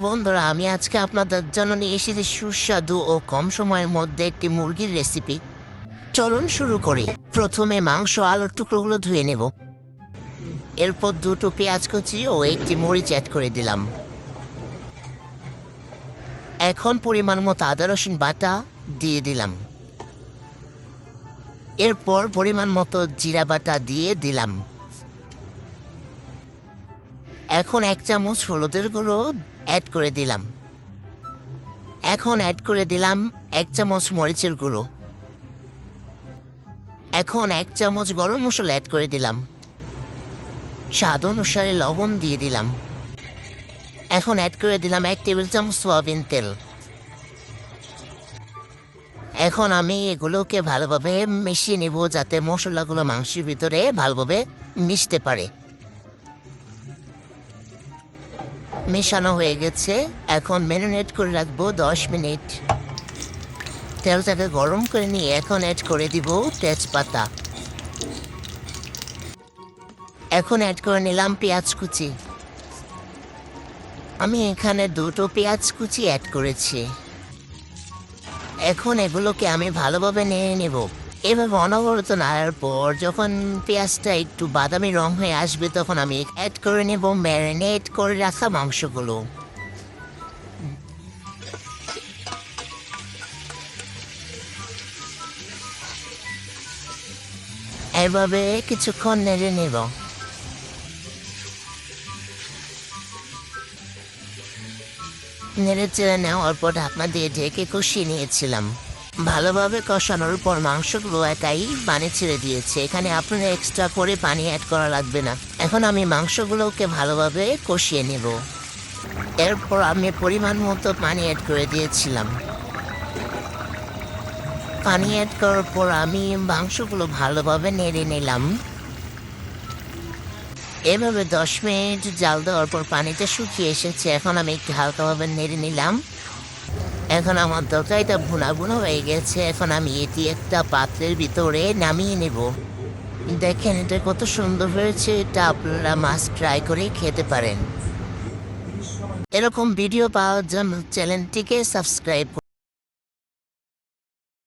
বন্ধুরা, আমি আজকে আপনাদের জন্য নিয়ে এসেছি সুস্বাদু ও কম সময়ের মধ্যে একটি মুরগির রেসিপি। চলুন শুরু করি। প্রথমে মাংস আলুর টুকরোগুলো ধুয়ে নেব। এরপর দুটো পেঁয়াজ কুচি ও একটি মরিচ অ্যাড করে দিলাম। এখন পরিমাণ মতো আদা রসুন বাটা দিয়ে দিলাম। এরপর পরিমাণ মতো জিরা বাটা দিয়ে দিলাম। এখন 1 চামচ হলুদের গুঁড়ো অ্যাড করে দিলাম। এখন অ্যাড করে দিলাম 1 চামচ মরিচের গুঁড়ো। এখন 1 চামচ গরম মশলা অ্যাড করে দিলাম। স্বাদ অনুসারে লবণ দিয়ে দিলাম। এখন অ্যাড করে দিলাম 1 টেবিল চামচ সয়াবিন তেল। এখন আমি এগুলোকে ভালোভাবে মিশিয়ে নেব, যাতে মশলাগুলো মাংসের ভিতরে ভালোভাবে মিশতে পারে। মেশানো হয়ে গেছে। এখন ম্যারিনেট করে রাখবো 10 মিনিট। তেলটাকে গরম করে নিয়ে এখন অ্যাড করে দিব তেজপাতা। এখন অ্যাড করে নিলাম পেঁয়াজ কুচি। আমি এখানে দুটো পেঁয়াজ কুচি অ্যাড করেছি। এখন এগুলোকে আমি ভালোভাবে নেড়ে নেব। এভাবে অনবরত নাড়ার পর যখন পেঁয়াজটা একটু বাদামি রং হয়ে আসবে, তখন আমি অ্যাড করে নেব ম্যারিনেট করে রাখা মাংসগুলো। এভাবে কিছুক্ষণ নেড়ে নেব। নেড়ে চেড়ে নেওয়ার পর ঢাকনা দিয়ে ঢেকে কষিয়ে নিয়েছিলাম। ভালোভাবে কষানোর পর মাংসগুলো একাই পানি ছেড়ে দিয়েছে। এখানে আপনার এক্সট্রা করে পানি অ্যাড করা লাগবে না। এখন আমি মাংসগুলোকে ভালোভাবে কষিয়ে নেব। এরপর আমি পরিমাণ মতো পানি অ্যাড করে দিয়েছিলাম। পানি অ্যাড করার পর আমি মাংসগুলো ভালোভাবে নেড়ে নিলাম। এভাবে 10 মিনিট জাল দেওয়ার পর পানিটা শুকিয়ে এসেছে। এখন আমি একটু হালকাভাবে নেড়ে নিলাম। এখন আমার তরকারিটা ভুনা ভুনা হয়ে গেছে। এখন আমি এটি একটা পাত্রের ভিতরে নামিয়ে নেব। দেখেন এটা কত সুন্দর হয়েছে। এটা আপনারা মাছ ট্রাই করে খেতে পারেন। এরকম ভিডিও পাওয়ার জন্য চ্যানেলটিকে সাবস্ক্রাইব